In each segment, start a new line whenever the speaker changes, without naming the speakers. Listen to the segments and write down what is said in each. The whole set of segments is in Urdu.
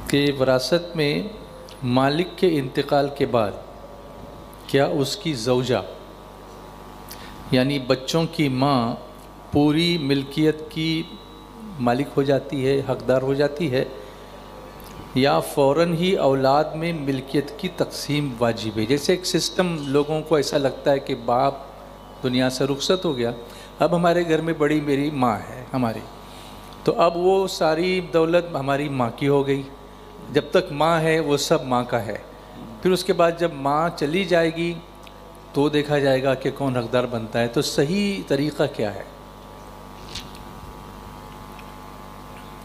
کہ وراثت میں مالک کے انتقال کے بعد کیا اس کی زوجہ یعنی بچوں کی ماں پوری ملکیت کی مالک ہو جاتی ہے، حقدار ہو جاتی ہے، یا فوراً ہی اولاد میں ملکیت کی تقسیم واجب ہے؟ جیسے ایک سسٹم لوگوں کو ایسا لگتا ہے کہ باپ دنیا سے رخصت ہو گیا، اب ہمارے گھر میں بڑی میری ماں ہے ہماری، تو اب وہ ساری دولت ہماری ماں کی ہو گئی، جب تک ماں ہے وہ سب ماں کا ہے، پھر اس کے بعد جب ماں چلی جائے گی تو دیکھا جائے گا کہ کون حقدار بنتا ہے۔ تو صحیح طریقہ کیا ہے؟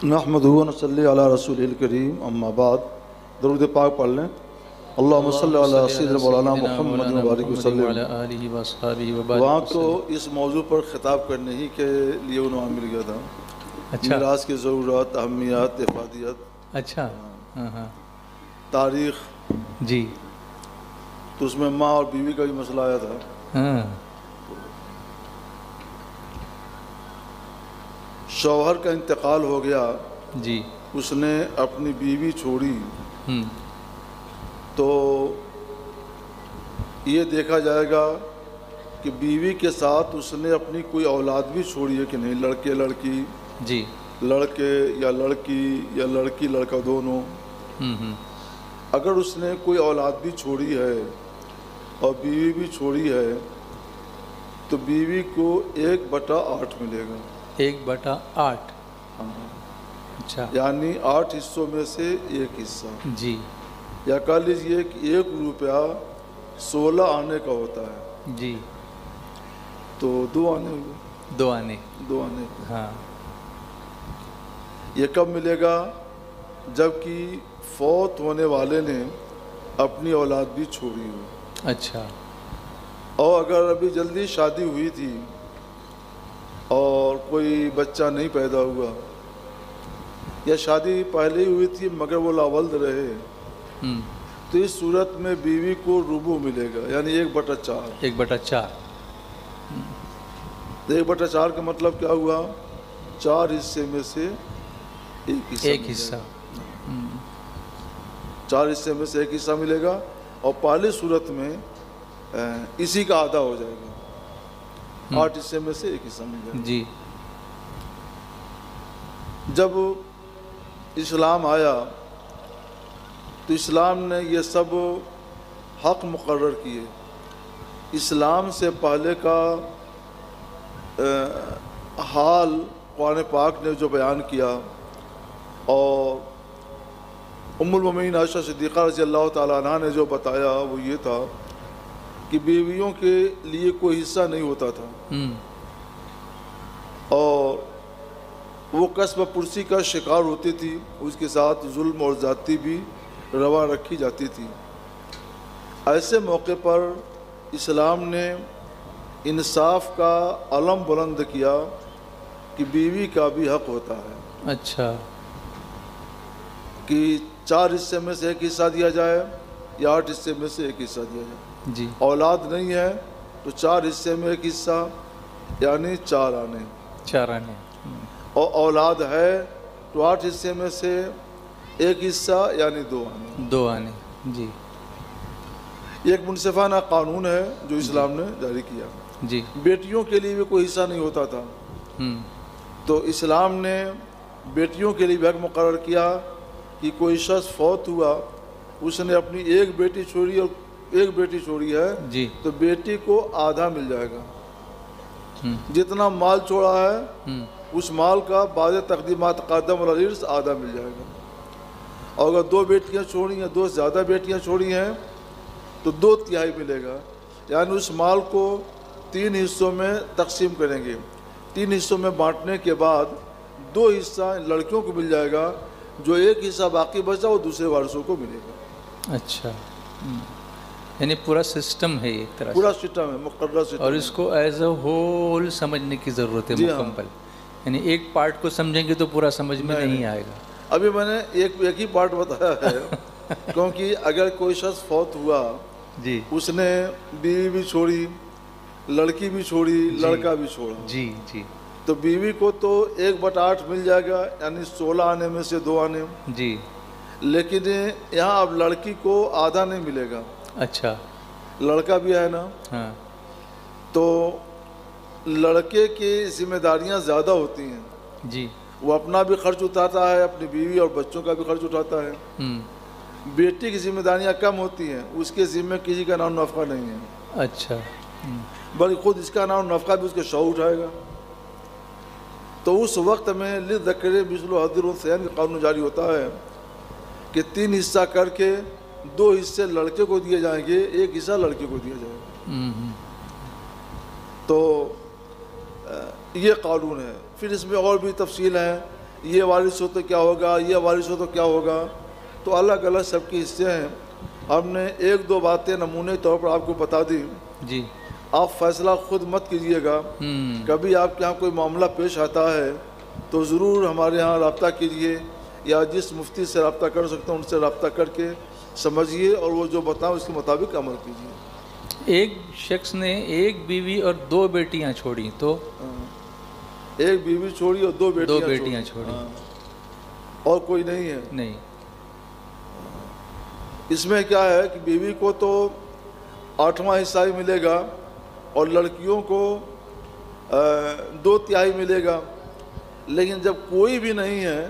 نحمدہ و نصلی علی رسول الکریم، اما بعد، درود پاک پڑھ لیں۔ اللہم صلی علی سیدنا مولانا محمد وبارک وسلم۔ وہاں تو اس موضوع پر خطاب کرنے ہی کے لیے عنوان مل گیا تھا، میراث کی ضرورت، اہمیت، افادیت،
اچھا،
تاریخ،
جی،
تو اس میں ماں اور بیوی کا بھی مسئلہ آیا تھا۔ شوہر کا انتقال ہو گیا،
جی،
اس نے اپنی بیوی چھوڑی، تو یہ دیکھا جائے گا کہ بیوی کے ساتھ اس نے اپنی کوئی اولاد بھی چھوڑی ہے کہ نہیں، لڑکے لڑکی،
جی،
لڑکے یا لڑکی یا لڑکی لڑکا دونوں۔ اگر اس نے کوئی اولاد بھی چھوڑی ہے اور بیوی بھی چھوڑی ہے تو بیوی کو 1/8 ملے گا۔
1/8، اچھا،
یعنی 8 حصوں میں سے 1 حصہ،
جی،
یا کہہ لیجئے کہ 1 روپیہ 16 آنے کا ہوتا ہے،
جی،
تو 2 آنے ہوئے،
2 آنے،
2 آنے۔
ہاں،
یہ کب ملے گا؟ جب کہ فوت ہونے والے نے اپنی اولاد بھی چھوڑی ہو۔
اچھا،
اور اگر ابھی جلدی شادی ہوئی تھی اور کوئی بچہ نہیں پیدا ہوا، یا شادی پہلے ہی ہوئی تھی مگر وہ لاولد رہے، تو اس صورت میں بیوی کو ربع ملے گا، یعنی 1/4۔
1/4،
1/4 کا مطلب کیا ہوا؟ 4 حصے میں سے 1 حصہ، 4 حصے میں سے 1 حصہ ملے گا، اور پہلی صورت میں اسی کا آدھا ہو جائے گا، 8 حصے میں سے 1 حصہ مل جائے گا۔
جی،
جب اسلام آیا تو اسلام نے یہ سب حق مقرر کیے۔ اسلام سے پہلے کا حال قرآن پاک نے جو بیان کیا، اور ام المومنین عائشہ صدیقہ رضی اللہ تعالیٰ عنہ نے جو بتایا وہ یہ تھا کہ بیویوں کے لیے کوئی حصہ نہیں ہوتا تھا، اور وہ کسب پرسی کا شکار ہوتی تھی، اس کے ساتھ ظلم اور زیادتی بھی روا رکھی جاتی تھی۔ ایسے موقع پر اسلام نے انصاف کا علم بلند کیا کہ بیوی کا بھی حق ہوتا ہے۔
اچھا،
کہ 4 حصے میں سے 1 حصہ دیا جائے یا 8 حصے میں سے 1 حصہ دیا جائے۔
جی،
اولاد نہیں ہے تو 4 حصے میں 1 حصہ، یعنی 4 آنے،
4 آنے،
اور اولاد ہے تو 8 حصے میں سے 1 حصہ، یعنی 2 آنے۔
2 آنے، جی،
یہ ایک منصفانہ قانون ہے جو اسلام نے جاری کیا۔
جی،
بیٹیوں کے لیے بھی کوئی حصہ نہیں ہوتا تھا، تو اسلام نے بیٹیوں کے لیے بھی حق مقرر کیا کہ کوئی شخص فوت ہوا، اس نے اپنی 1 بیٹی چھوڑی اور 1 بیٹی چھوڑی ہے،
جی،
تو بیٹی کو آدھا مل جائے گا۔ جتنا مال چھوڑا ہے اس مال کا بعد تقدیمات قدم الارث آدھا مل جائے گا، اور اگر 2 بیٹیاں چھوڑی ہیں، 2 سے زیادہ بیٹیاں چھوڑی ہیں تو 2/3 ملے گا، یعنی اس مال کو 3 حصوں میں تقسیم کریں گے۔ 3 حصوں میں بانٹنے کے بعد 2 حصہ لڑکیوں کو مل جائے گا، جو 1 حصہ باقی بچا وہ دوسرے وارثوں کو ملے گا۔
اچھا، یعنی پورا سسٹم ہے ایک طرح سے،
پورا سسٹم ہے، مقررہ سسٹم،
اور اس کو ایز اے ہول سمجھنے کی ضرورت ہے مکمل، یعنی ایک پارٹ کو سمجھیں گے تو پورا سمجھ میں نہیں آئے گا۔
ابھی میں نے ایک ہی پارٹ بتایا ہے، کیونکہ اگر کوئی شخص فوت ہوا،
جی،
اس نے بیوی بھی چھوڑی، لڑکی بھی چھوڑی، لڑکا بھی چھوڑا،
جی، جی،
تو بیوی کو تو 1/8 مل جائے گا، یعنی 16 آنے میں سے 2 آنے،
جی،
لیکن یہاں اب لڑکی کو آدھا نہیں ملے گا.
اچھا.
لڑکا بھی ہے نا,
ہاں.
تو لڑکے کی ذمہ داریاں زیادہ ہوتی ہیں.
جی.
وہ اپنا بھی خرچ اٹھاتا ہے, اپنی بیوی اور بچوں کا بھی خرچ اٹھاتا ہے. بیٹی کی ذمہ داریاں کم ہوتی ہیں, اس کے ذمہ کسی کا نام نفقہ نہیں ہے.
اچھا.
بلکہ خود اس کا نام نفقہ بھی اس کے شوہر اٹھائے گا. تو اس وقت میں للذکر مثل حظ الانثیین کا قانون جاری ہوتا ہے کہ 3 حصہ کر کے 2 حصے لڑکے کو دیے جائیں گے, 1 حصہ لڑکی کو دیا جائے گا. تو یہ قانون ہے. پھر اس میں اور بھی تفصیل ہے, یہ وارث ہو تو کیا ہوگا, یہ وارث ہو تو کیا ہوگا. تو الگ الگ سب کے حصے ہیں. ہم نے 1-2 باتیں نمونے طور پر آپ کو بتا دی.
جی.
آپ فیصلہ خود مت کیجیے گا. کبھی آپ کے یہاں کوئی معاملہ پیش آتا ہے تو ضرور ہمارے یہاں رابطہ کیجیے, یا جس مفتی سے رابطہ کر سکتے ہیں ان سے رابطہ کر کے سمجھیے, اور وہ جو بتائیں اس کے مطابق عمل کیجیے.
ایک شخص نے 1 بیوی اور 2 بیٹیاں چھوڑی, تو
1 بیوی چھوڑی اور 2
بیٹیاں چھوڑی,
اور کوئی نہیں ہے.
نہیں.
اس میں کیا ہے کہ بیوی کو تو 8واں حصہ ہی ملے گا, اور لڑکیوں کو 2/3 ملے گا. لیکن جب کوئی بھی نہیں ہے,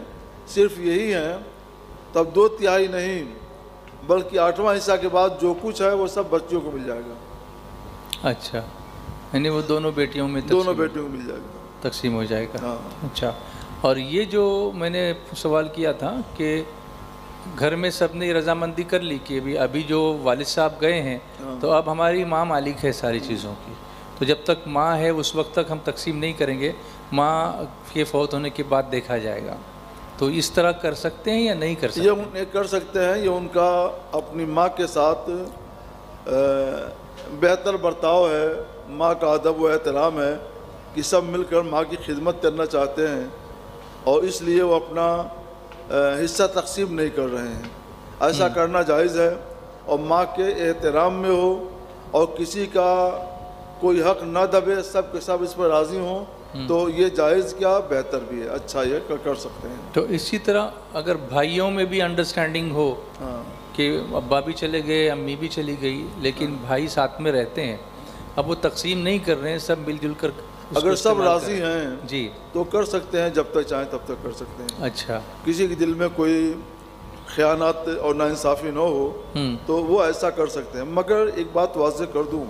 صرف یہی ہے, تب 2/3 نہیں بلکہ 8واں حصہ کے بعد جو کچھ ہے وہ سب بچیوں کو مل جائے گا.
اچھا, یعنی وہ دونوں بیٹیوں میں
دونوں بیٹیوں کو مل جائے گا,
تقسیم ہو جائے گا.
ہاں.
اچھا. اور یہ جو میں نے سوال کیا تھا کہ گھر میں سب نے رضامندی کر لی کہ ابھی جو والد صاحب گئے ہیں تو اب ہماری ماں مالک ہے ساری چیزوں کی, تو جب تک ماں ہے اس وقت تک ہم تقسیم نہیں کریں گے, ماں کے فوت ہونے کے بعد دیکھا جائے گا. تو اس طرح کر سکتے ہیں یا نہیں کر سکتے؟
یہ کر سکتے ہیں. یہ ان کا اپنی ماں کے ساتھ بہتر برتاؤ ہے, ماں کا ادب و احترام ہے کہ سب مل کر ماں کی خدمت کرنا چاہتے ہیں, اور اس لیے وہ اپنا حصہ تقسیم نہیں کر رہے ہیں. ایسا کرنا جائز ہے, اور ماں کے احترام میں ہو, اور کسی کا کوئی حق نہ دبے, سب کے سب اس پر راضی ہوں, تو یہ جائز کیا بہتر بھی ہے, اچھا یہ کر سکتے ہیں.
تو اسی طرح اگر بھائیوں میں بھی انڈرسٹینڈنگ ہو کہ ابا بھی چلے گئے, امی بھی چلی گئی, لیکن بھائی ساتھ میں رہتے ہیں, اب وہ تقسیم نہیں کر رہے ہیں, سب مل جل کر
اگر سب راضی ہیں
جی
تو کر سکتے ہیں, جب تک چاہیں تب تک کر سکتے ہیں.
اچھا.
کسی کے دل میں کوئی خیانت اور ناانصافی نہ ہو تو وہ ایسا کر سکتے ہیں. مگر ایک بات واضح کر دوں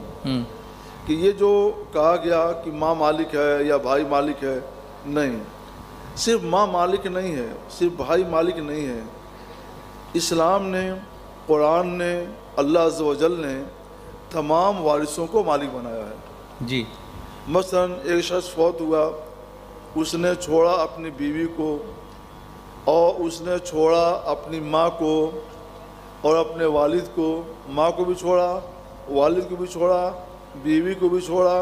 کہ یہ جو کہا گیا کہ ماں مالک ہے یا بھائی مالک ہے, نہیں, صرف ماں مالک نہیں ہے, صرف بھائی مالک نہیں ہے. اسلام نے, قرآن نے, اللہ عز و جل نے تمام وارثوں کو مالک بنایا ہے.
جی.
مثلا ایک شخص فوت ہوا, اس نے چھوڑا اپنی بیوی کو, اور اس نے چھوڑا اپنی ماں کو اور اپنے والد کو. ماں کو بھی چھوڑا, والد کو بھی چھوڑا, بیوی کو بھی چھوڑا,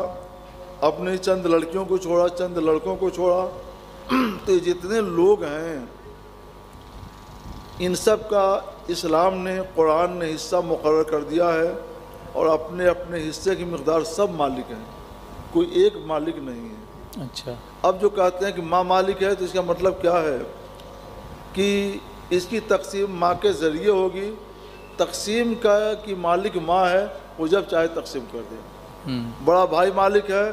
اپنی چند لڑکیوں کو چھوڑا, چند لڑکوں کو چھوڑا. تو جتنے لوگ ہیں ان سب کا اسلام نے, قرآن نے حصہ مقرر کر دیا ہے, اور اپنے اپنے حصے کی مقدار سب مالک ہیں, کوئی ایک مالک نہیں ہے.
اچھا.
اب جو کہتے ہیں کہ ماں مالک ہے, تو اس کا مطلب کیا ہے کہ اس کی تقسیم ماں کے ذریعے ہوگی. تقسیم کا کہ مالک ماں ہے, وہ جب چاہے تقسیم کر دے. بڑا بھائی مالک ہے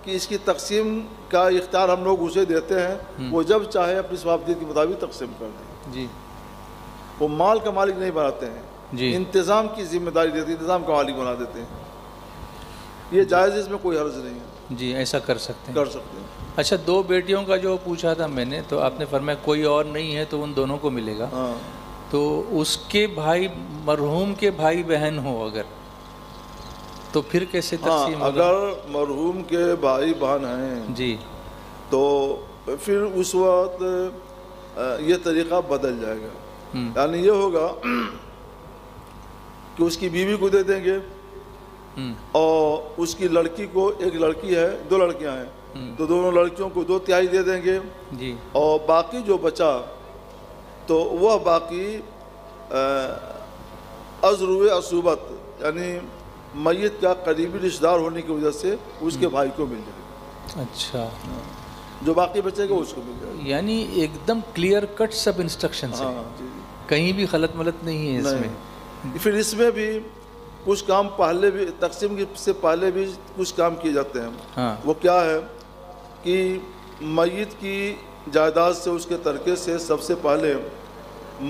کہ اس کی تقسیم کا اختیار ہم لوگ اسے دیتے ہیں, وہ جب چاہے اپنی صوابدید کے مطابق تقسیم کر دے.
جی.
وہ مال کا مالک نہیں بناتے ہیں,
جی.
انتظام کی ذمہ داری دیتے ہیں, انتظام کا مالک بنا دیتے ہیں. یہ جائز, اس میں کوئی حرج نہیں ہے.
جی, ایسا کر سکتے ہیں.
کر سکتے ہیں.
اچھا, 2 بیٹیوں کا جو پوچھا تھا میں نے, تو آپ نے فرمایا کوئی اور نہیں ہے تو ان دونوں کو ملے گا.
ہاں.
تو اس کے بھائی, مرحوم کے بھائی بہن ہو اگر, تو پھر کیسے تقسیم ہوگا؟
اگر مرحوم کے بھائی بہن ہیں
جی,
تو پھر اس وقت یہ طریقہ بدل جائے گا. یعنی یہ ہوگا کہ اس کی بیوی کو دے دیں گے, اور اس کی لڑکی کو, ایک لڑکی ہے, 2 لڑکیاں ہیں, تو دونوں لڑکیوں کو 2/3 دے دیں گے.
جی.
اور باقی جو بچا تو وہ باقی ازروِ عصوبت, یعنی میت کا قریبی رشتہ دار ہونے کی وجہ سے اس کے بھائی کو مل جائے گا.
اچھا.
جو باقی بچے گا اس کو مل جائے گا.
یعنی ایک دم کلیئر کٹ سب انسٹرکشن سے.
ہاں. جی.
کہیں بھی غلط ملت نہیں ہے اس میں.
پھر اس میں بھی کچھ کام پہلے بھی تقسیم سے پہلے بھی کچھ کام کیے جاتے ہیں.
ہاں
وہ کیا ہے کہ میت کی جائیداد سے اس کے ترکے سے سب سے پہلے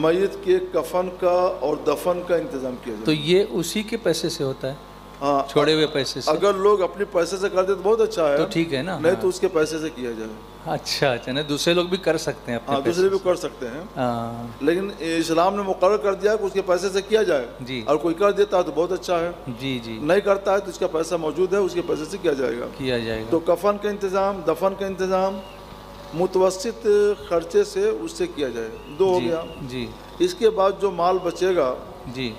میت کے کفن کا اور دفن کا انتظام کیا جائے.
تو یہ اسی کے پیسے سے ہوتا ہے؟
ہاں
چھوڑے ہوئے پیسے سے.
اگر لوگ اپنے پیسے سے کر دے تو بہت اچھا ہے,
تو ٹھیک ہے نا.
نہیں تو اس کے پیسے سے کیا جائے.
اچھا اچھا, نہیں دوسرے لوگ بھی کر سکتے ہیں,
ہاں دوسرے بھی کر سکتے ہیں, لیکن اسلام نے مقرر کر دیا کہ اس کے پیسے سے کیا جائے.
جی
اور کوئی کر دیتا ہے تو بہت اچھا ہے,
جی جی,
نہیں کرتا ہے تو اس کا پیسہ موجود ہے, اس کے پیسے سے کیا جائے گا.
کیا جائے گا.
تو کفن کا انتظام, دفن کا انتظام متوسط خرچے سے اس سے کیا جائے. دو ہو گیا.
جی.
اس کے بعد جو مال بچے گا
جی,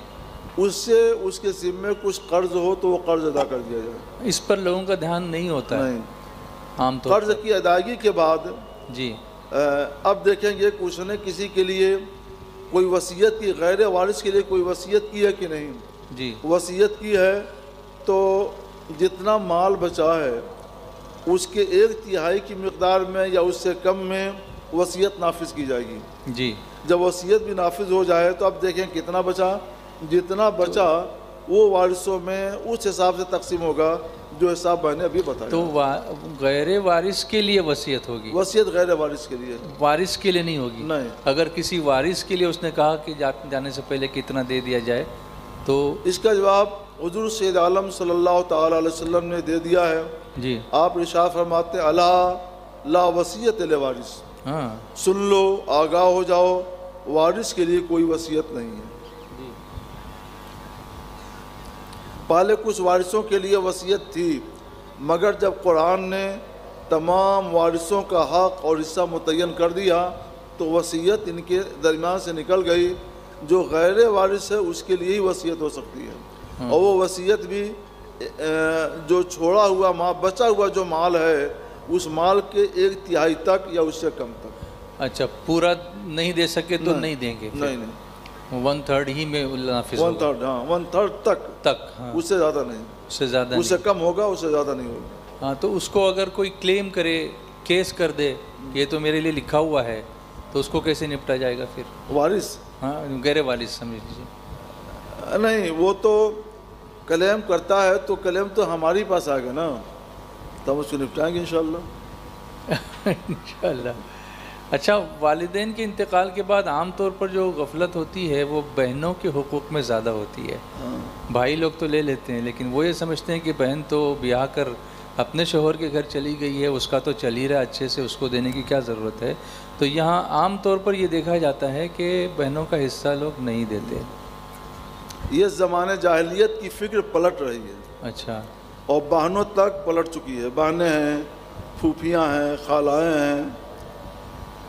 اس سے اس کے ذمے کچھ قرض ہو تو وہ قرض ادا کر دیا جائے.
اس پر لوگوں کا دھیان نہیں ہوتا ہے
نہیں,
عام طور پر.
قرض کی ادائیگی کے بعد
جی,
اب دیکھیں گے کہ اس نے کسی کے لیے کوئی وصیت کی, غیر وارث کے لیے کوئی وصیت کی ہے کہ نہیں.
جی,
وصیت کی ہے تو جتنا مال بچا ہے اس کے 1/3 کی مقدار میں یا اس سے کم میں وصیت نافذ کی جائے گی.
جی,
جب وصیت بھی نافذ ہو جائے تو اب دیکھیں کتنا بچا, جتنا بچا وہ وارثوں میں اس حساب سے تقسیم ہوگا جو حساب میں نے ابھی بتایا.
تو غیر وارث کے لیے وصیت ہوگی,
وصیت غیر وارث کے لیے,
وارث کے لیے نہیں ہوگی.
نہیں.
اگر کسی وارث کے لیے اس نے کہا کہ جانے سے پہلے کتنا دے دیا جائے تو
اس کا جواب حضور سید عالم صلی اللہ تعالی علیہ وسلم نے دے دیا ہے.
جی,
آپ ارشاد فرماتے ہیں الا لا وصیت لوارث,
ہاں
سن لو, آگاہ ہو جاؤ, وارث کے لیے کوئی وصیت نہیں ہے. پہلے کچھ وارثوں کے لیے وصیت تھی, مگر جب قرآن نے تمام وارثوں کا حق اور حصہ متعین کر دیا تو وصیت ان کے درمیان سے نکل گئی. جو غیر وارث ہے اس کے لیے ہی وصیت ہو سکتی ہے, اور وہ وصیت بھی جو چھوڑا ہوا مال, بچا ہوا جو مال ہے اس مال کے 1/3 تک یا اس سے کم تک.
اچھا, پورا نہیں دے سکے تو نہیں دیں گے.
نہیں نہیں,
1/3 ہی میں نافذ
1/3, ہاں 1/3 تک,
ہاں,
اس سے زیادہ نہیں,
اس سے زیادہ
اس سے کم ہوگا, اس سے زیادہ نہیں ہوگا.
ہاں, تو اس کو اگر کوئی کلیم کرے, کیس کر دے یہ تو میرے لیے لکھا ہوا ہے, تو اس کو کیسے نپٹا جائے گا پھر؟
وارث,
ہاں غیر وارث سمجھ لیجیے.
نہیں, وہ تو کلیم کرتا ہے تو کلیم تو ہمارے پاس آئے گا نا, تو ہم اس کو نپٹائیں گے انشاءاللہ.
انشاءاللہ. اچھا, والدین کے انتقال کے بعد عام طور پر جو غفلت ہوتی ہے وہ بہنوں کے حقوق میں زیادہ ہوتی ہے. بھائی لوگ تو لے لیتے ہیں, لیکن وہ یہ سمجھتے ہیں کہ بہن تو بیاہ کر اپنے شوہر کے گھر چلی گئی ہے, اس کا تو چل ہی رہا اچھے سے, اس کو دینے کی کیا ضرورت ہے. تو یہاں عام طور پر یہ دیکھا جاتا ہے کہ بہنوں کا حصہ لوگ نہیں دیتے.
یہ زمانے جاہلیت کی فکر پلٹ رہی ہے.
اچھا,
اور بہنوں تک پلٹ چکی ہے. بہنیں ہیں, پھوپھیاں ہیں, خالائیں ہیں.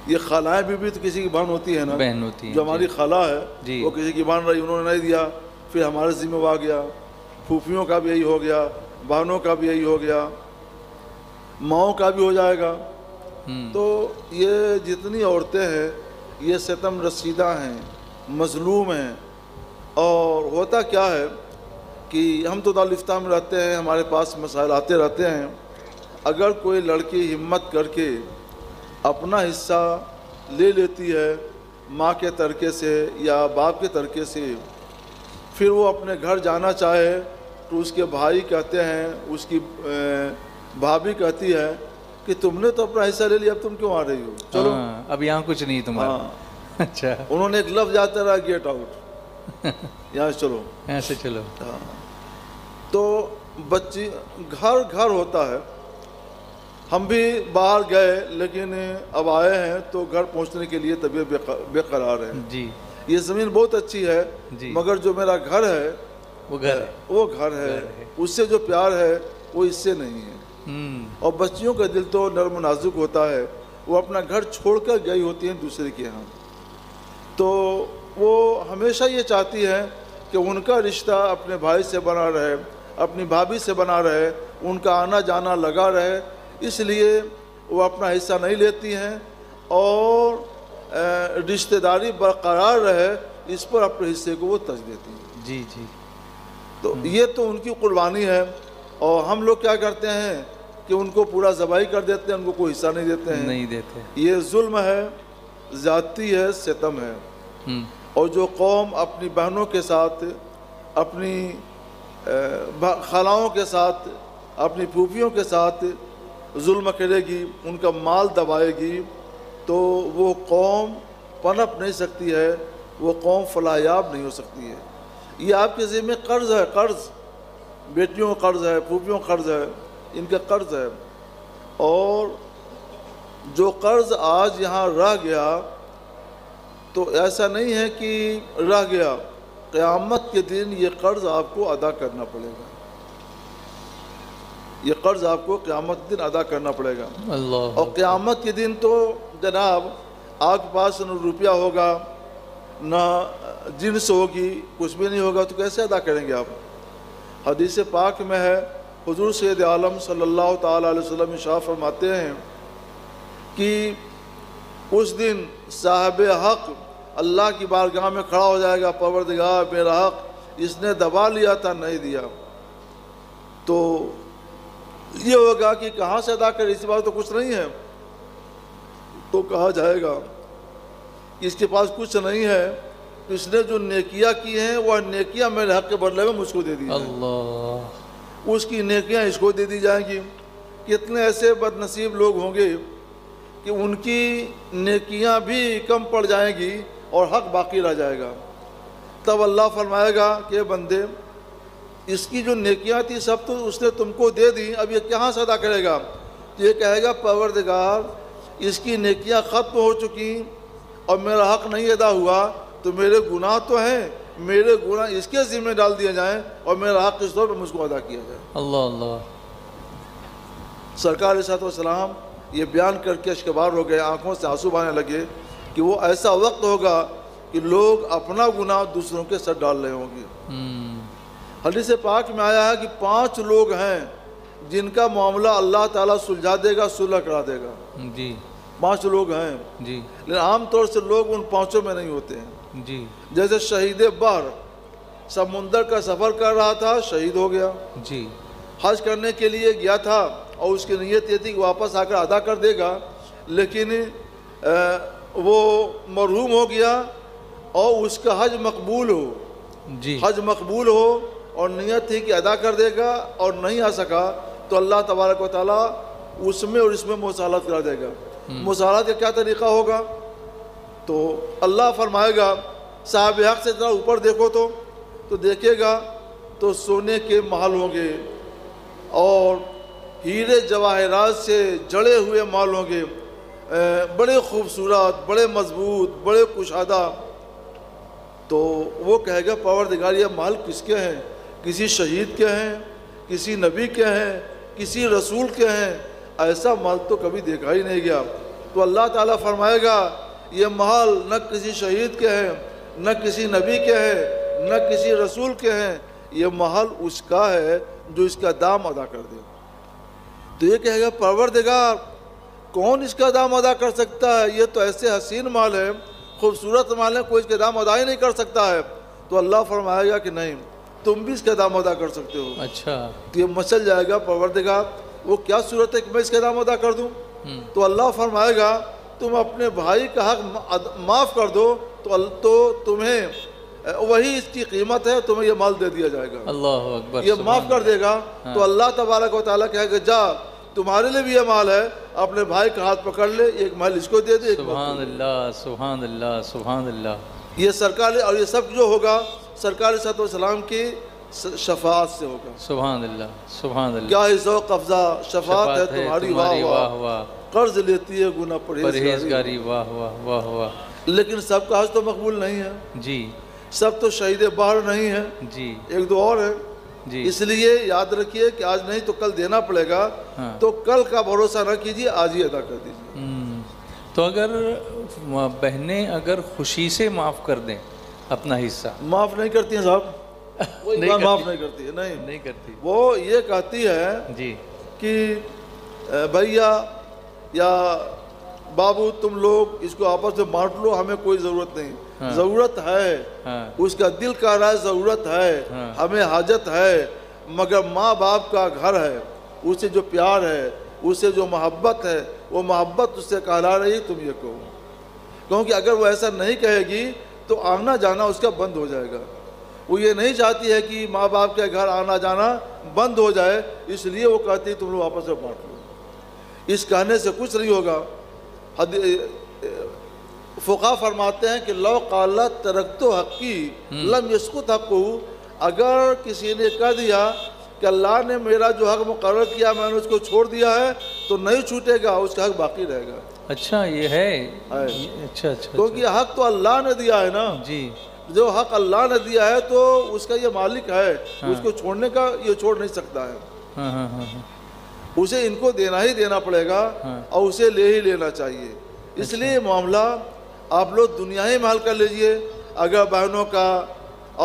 یہ خالائیں بھی تو کسی کی بہن ہوتی ہے نا,
بہن ہوتی ہے.
جو ہماری خالہ ہے وہ کسی کی بہن رہی, انہوں نے نہیں دیا, پھر ہمارے ذمہ میں آ گیا. پھوپھیوں کا بھی یہی ہو گیا, بہنوں کا بھی یہی ہو گیا, ماؤں کا بھی ہو جائے گا. تو یہ جتنی عورتیں ہیں یہ ستم رسیدہ ہیں, مظلوم ہیں. اور ہوتا کیا ہے کہ ہم تو دارالفتہ میں رہتے ہیں, ہمارے پاس مسائل آتے رہتے ہیں. اگر کوئی لڑکی ہمت کر کے اپنا حصہ لے لیتی ہے ماں کے ترکے سے یا باپ کے ترکے سے, پھر وہ اپنے گھر جانا چاہے تو اس کے بھائی کہتے ہیں, اس کی بھابھی کہتی ہے کہ تم نے تو اپنا حصہ لے لیا, اب تم کیوں آ رہی ہو, چلو
اب یہاں کچھ نہیں تمہارا. اچھا,
انہوں نے ایک لفظ آتا رہا, گیٹ آؤٹ, یہاں چلو,
یہاں سے چلو.
تو بچی گھر گھر ہوتا ہے. ہم بھی باہر گئے لیکن اب آئے ہیں تو گھر پہنچنے کے لیے طبیعت بے قرار ہے.
جی,
یہ زمین بہت اچھی ہے, مگر جو میرا گھر ہے وہ گھر ہے, اس سے جو پیار ہے وہ اس سے نہیں ہے. اور بچیوں کا دل تو نرم و نازک ہوتا ہے, وہ اپنا گھر چھوڑ کر گئی ہوتی ہیں دوسرے کے ہاں, تو وہ ہمیشہ یہ چاہتی ہیں کہ ان کا رشتہ اپنے بھائی سے بنا رہے, اپنی بھابھی سے بنا رہے, ان کا آنا جانا لگا رہے. اس لیے وہ اپنا حصہ نہیں لیتی ہیں اور رشتہ داری برقرار رہے اس پر اپنے حصے کو وہ ترجیح دیتی ہیں.
جی جی,
تو یہ تو ان کی قربانی ہے. اور ہم لوگ کیا کرتے ہیں کہ ان کو پورا ذبح کر دیتے ہیں, ان کو کوئی حصہ نہیں دیتے ہیں.
نہیں دیتے.
یہ ظلم ہے, زیادتی ہے, ستم ہے. اور جو قوم اپنی بہنوں کے ساتھ، اپنی خالاؤں کے ساتھ، اپنی پھوپھیوں کے ساتھ ظلم کرے گی، ان کا مال دبائے گی، تو وہ قوم پنپ نہیں سکتی ہے، وہ قوم فلاحیاب نہیں ہو سکتی ہے۔ یہ آپ کے ذمہ قرض ہے، قرض، بیٹیوں کا قرض ہے، پھوپھیوں کا قرض ہے، ان کا قرض ہے۔ اور جو قرض آج یہاں رہ گیا تو ایسا نہیں ہے کہ رہ گیا، قیامت کے دن یہ قرض آپ کو ادا کرنا پڑے گا، یہ قرض آپ کو قیامت کے دن ادا کرنا پڑے گا۔
اللہ،
اور قیامت کے دن تو جناب آپ کے پاس نہ روپیہ ہوگا، نہ جنس ہوگی، کچھ بھی نہیں ہوگا، تو کیسے ادا کریں گے آپ؟ حدیث پاک میں ہے، حضور سید عالم صلی اللہ تعالیٰ علیہ وسلم ارشاد فرماتے ہیں کہ اس دن صاحب حق اللہ کی بارگاہ میں کھڑا ہو جائے گا، پروردگار میرا حق اس نے دبا لیا تھا، نہیں دیا، تو یہ ہوگا کہ کہاں سے ادا کرے، اس بات تو کچھ نہیں ہے، تو کہا جائے گا کہ اس کے پاس کچھ نہیں ہے، تو اس نے جو نیکیاں کی ہیں وہ نیکیاں میرے حق کے بدلے میں مجھ کو دے دی جائیں،
اللہ،
اس کی نیکیاں اس کو دے دی جائیں گی۔ کتنے ایسے بد نصیب لوگ ہوں گے کہ ان کی نیکیاں بھی کم پڑ جائیں گی اور حق باقی رہ جائے گا۔ تب اللہ فرمائے گا کہ بندے، اس کی جو نیکیاں تھی سب تو اس نے تم کو دے دی، اب یہ کہاں سے ادا کرے گا؟ تو یہ کہے گا پروردگار اس کی نیکیاں ختم ہو چکی اور میرا حق نہیں ادا ہوا، تو میرے گناہ تو ہیں، میرے گناہ اس کے ذمہ ڈال دیے جائیں اور میرا حق اس طور پر مجھ کو ادا کیا جائے۔
اللہ، اللہ،
سرکار علیہ السلام یہ بیان کر کے اشکبار ہو گئے، آنکھوں سے آنسو بہنے لگے کہ وہ ایسا وقت ہوگا کہ لوگ اپنا گناہ دوسروں کے سر ڈال رہے ہوں گے۔ حدیث پاک میں آیا ہے کہ 5 لوگ ہیں جن کا معاملہ اللہ تعالیٰ سلجھا دے گا، صلح کرا دے گا۔
جی،
5 لوگ ہیں،
جی،
لیکن عام طور سے لوگ ان 5 میں نہیں ہوتے ہیں۔
جی،
جیسے شہید بحر، سمندر کا سفر کر رہا تھا، شہید ہو گیا،
جی،
حج کرنے کے لیے گیا تھا اور اس کی نیت یہ تھی کہ واپس آ کر ادا کر دے گا، لیکن وہ مرحوم ہو گیا اور اس کا حج مقبول ہو،
جی،
حج مقبول ہو اور نیت تھی کہ ادا کر دے گا اور نہیں آ سکا، تو اللہ تبارک و تعالیٰ اس میں اور اس میں مصالحت کرا دے گا۔ مصالحت کا کیا طریقہ ہوگا؟ تو اللہ فرمائے گا صاحب حق سے ذرا اوپر دیکھو تو دیکھے گا تو سونے کے محل ہوں گے اور ہیرے جواہرات سے جڑے ہوئے محل ہوں گے، بڑے خوبصورت، بڑے مضبوط، بڑے کشادہ۔ تو وہ کہے گا پروردگار یہ محل کس کے ہیں؟ کسی شہید کے ہیں، کسی نبی کے ہیں، کسی رسول کے ہیں، ایسا محل تو کبھی دیکھا ہی نہیں گیا۔ تو اللہ تعالیٰ فرمائے گا یہ محل نہ کسی شہید کے ہیں، نہ کسی نبی کے ہیں، نہ کسی رسول کے ہیں، یہ محل اس کا ہے جو اس کا دام ادا کر دے۔ تو یہ کہے گا پروردگار کون اس کا دام ادا کر سکتا ہے؟ یہ تو ایسے حسین محل ہے، خوبصورت محل ہے، کوئی اس کا دام ادا ہی نہیں کر سکتا ہے۔ تو اللہ فرمائے گا کہ نہیں، تم بھی اس کا دام ادا کر سکتے ہو۔
اچھا،
تو یہ مچل جائے گا پروردگار وہ کیا صورت ہے کہ میں اس کا دام ادا کر دوں؟ تو اللہ فرمائے گا تم اپنے بھائی کا حق معاف کر دو تو تمہیں وہی اس کی قیمت ہے، تمہیں یہ مال دے دیا جائے گا۔
اللہ اکبر،
یہ معاف کر دے گا تو اللہ تبارک و تعالیٰ کہے گا جا تمہارے لیے بھی یہ مال ہے، اپنے بھائی کا ہاتھ پکڑ لے، ایک مال اس کو دے دے، ایک مال
سبحان اللہ، سبحان اللہ، سبحان اللہ۔
یہ سرکار اور یہ سب جو ہوگا سرکار صلی اللہ علیہ وسلم کی شفاعت سے ہوگا۔
سبحان اللہ، سبحان اللہ،
کیا ذوق افزا شفاعت ہے تمہاری، واہ واہ،
واہ،
قرض لیتی ہے گناہ
پرہیزگاری، واہ واہ، واہ واہ۔
لیکن سب کا حج تو مقبول نہیں ہے،
جی،
سب تو شہید بحر نہیں ہے،
جی،
1-2 اور ہے۔
جی،
اس لیے یاد رکھیے کہ آج نہیں تو کل دینا پڑے گا، تو کل کا بھروسہ نہ کیجیے، آج ہی ادا کر دیجیے۔
تو اگر بہنیں اگر خوشی سے معاف کر دیں اپنا حصہ،
معاف نہیں کرتی ہیں صاحب، وہ معاف نہیں کرتی ہے،
نہیں کرتی،
وہ یہ کہتی ہے
جی،
کہ بھیا یا بابو تم لوگ اس کو آپس میں بانٹ لو، ہمیں کوئی ضرورت نہیں۔ ضرورت ہے، اس کا دل کا رائے ضرورت ہے، ہمیں حاجت ہے، مگر ماں باپ کا گھر ہے، اسے جو پیار ہے، اسے جو محبت ہے، وہ محبت اس سے کہلا رہی، تم یہ کہو، کیونکہ اگر وہ ایسا نہیں کہے گی تو آنا جانا اس کا بند ہو جائے گا. وہ یہ نہیں چاہتی ہے کہ ماں باپ کے گھر آنا جانا بند ہو جائے, اس لیے وہ کہتی ہے تم لوگ آپس میں بانٹ لو. اس کہنے سے کچھ نہیں ہوگا. فقہا فرماتے ہیں کہ لو قال ترکت حقی لم یسقط حقہ, اگر کسی نے کہہ دیا کہ اللہ نے میرا جو حق مقرر کیا میں نے اس کو چھوڑ دیا ہے تو نہیں چھوٹے گا, اس کا حق باقی رہے گا.
اچھا یہ ہے, اچھا
کیونکہ حق تو اللہ نے دیا ہے نا.
جی,
جو حق اللہ نے دیا ہے تو اس کا یہ مالک ہے, اس کو چھوڑنے کا یہ چھوڑ نہیں سکتا ہے. اسے ان کو دینا ہی دینا پڑے گا اور اسے لے ہی لینا چاہیے. اس لیے معاملہ آپ لوگ دنیا ہی میں حل کر لیجئے. اگر بہنوں کا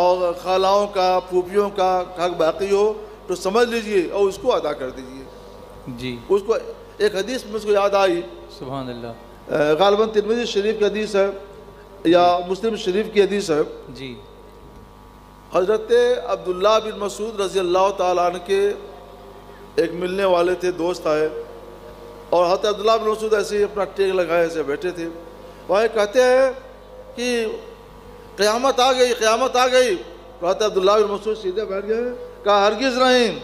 اور خالاؤں کا پھوپھیوں کا حق باقی ہو تو سمجھ لیجئے اور اس کو ادا کر دیجئے.
جی,
اس کو ایک حدیث مجھ کو یاد آئی,
سبحان اللہ,
غالباً ترمذی شریف کی حدیث ہے یا مسلم شریف کی حدیث ہے.
جی,
حضرت عبداللہ بن مسعود رضی اللہ تعالیٰ عنہ کے ایک ملنے والے تھے, دوست آئے, اور حضرت عبداللہ بن مسعود ایسے ہی اپنا ٹیک لگائے ایسے بیٹھے تھے. وہ کہتے ہیں کہ قیامت آ گئی, قیامت آ گئی. حضرت عبداللہ بن مسعود سیدھے بیٹھ گئے, کہا ہرگز نہیں,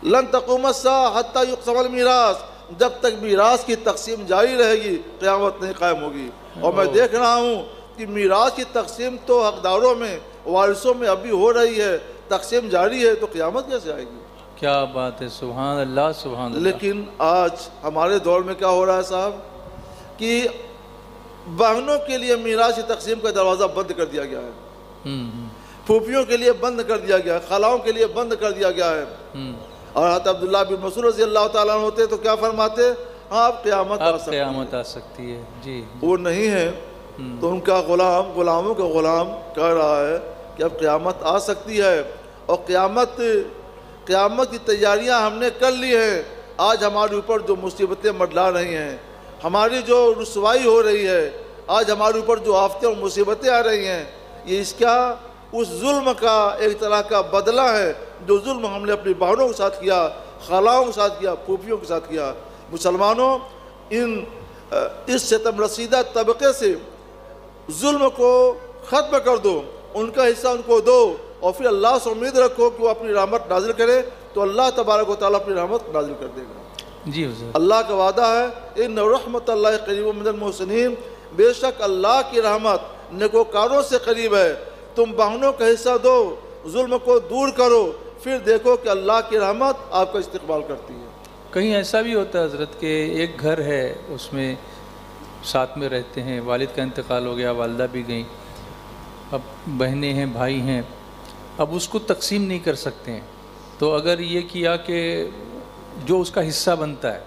لن تقوم الساعة حتى يقسم المیراث, جب تک میراث کی تقسیم جاری رہے گی قیامت نہیں قائم ہوگی. اور میں دیکھ رہا ہوں کہ میراث کی تقسیم تو حقداروں میں وارثوں میں ابھی ہو رہی ہے, تقسیم جاری ہے, تو قیامت کیسے آئے گی؟
کیا بات ہے, سبحان اللہ, سبحان اللہ.
لیکن آج ہمارے دور میں کیا ہو رہا ہے صاحب کہ بہنوں کے لیے میراث کی تقسیم کا دروازہ بند کر دیا گیا ہے, پھوپھیوں کے لیے بند کر دیا گیا ہے, خالاؤں کے لیے بند کر دیا گیا ہے. اور حضرت عبداللہ بن مسعود رضی اللہ تعالیٰ عنہ ہوتے تو کیا فرماتے, ہاں اب قیامت
آ سکتی ہے. جی,
وہ نہیں ہے تو ان کا غلاموں کا غلام کہہ رہا ہے کہ اب قیامت آ سکتی ہے, اور قیامت کی تیاریاں ہم نے کر لی ہیں. آج ہمارے اوپر جو مصیبتیں منڈلا رہی ہیں, ہماری جو رسوائی ہو رہی ہے, آج ہمارے اوپر جو آفتیں اور مصیبتیں آ رہی ہیں, یہ اس کا اس ظلم کا ایک طرح کا بدلہ ہے جو ظلم ہم نے اپنی بہنوں کے ساتھ کیا, خالاؤں کے ساتھ کیا, پھوپھیوں کے ساتھ کیا. مسلمانوں, اس ستم رسیدہ طبقے سے ظلم کو ختم کر دو, ان کا حصہ ان کو دو, اور پھر اللہ سے امید رکھو کہ وہ اپنی رحمت نازل کرے, تو اللہ تبارک و تعالیٰ اپنی رحمت نازل کر دے گا.
جی حضور,
اللہ کا وعدہ ہے, ان رحمت اللہ قریب من المحسنین, بے شک اللہ کی رحمت نیکوکاروں سے قریب ہے. تم بہنوں کا حصہ دو, ظلم کو دور کرو, پھر دیکھو کہ اللہ کی رحمت آپ کا استقبال کرتی ہے.
کہیں ایسا بھی ہوتا ہے حضرت کہ ایک گھر ہے, اس میں ساتھ میں رہتے ہیں, والد کا انتقال ہو گیا, والدہ بھی گئیں, اب بہنیں ہیں, بھائی ہیں, اب اس کو تقسیم نہیں کر سکتے ہیں. تو اگر یہ کیا کہ جو اس کا حصہ بنتا ہے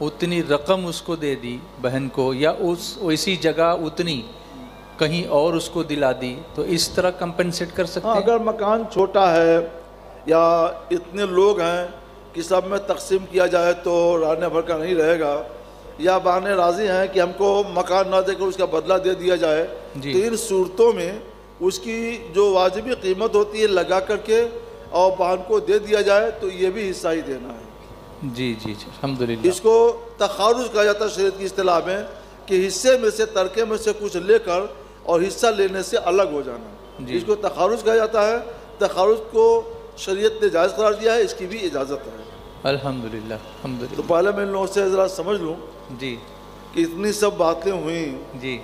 اتنی رقم اس کو دے دی بہن کو, یا اسی جگہ اتنی کہیں اور اس کو دلا دی, تو اس طرح کمپنسیٹ کر سکتے ہیں.
اگر مکان چھوٹا ہے یا اتنے لوگ ہیں کہ سب میں تقسیم کیا جائے تو رہنے بھر کا نہیں رہے گا, یا بہنیں راضی ہیں کہ ہم کو مکان نہ دے کر اس کا بدلہ دے دیا جائے, تو ان صورتوں میں اس کی جو واجبی قیمت ہوتی ہے لگا کر کے اور بہن کو دے دیا جائے, تو یہ بھی حصہ ہی دینا ہے.
جی جی جی, الحمدللہ.
اس کو تخارج کہا جاتا ہے شریعت کی اصطلاح میں, کہ حصے میں سے ترکے میں سے کچھ لے کر اور حصہ لینے سے الگ ہو جانا, اس کو تخارج کہا جاتا ہے. تخارج کو شریعت نے جائز قرار دیا ہے, اس کی بھی اجازت ہے.
الحمدللہ, الحمدللہ.
تو پہلے میں ان لوگوں سے ذرا سمجھ لوں
جی,
کہ اتنی سب باتیں ہوئیں,
جی,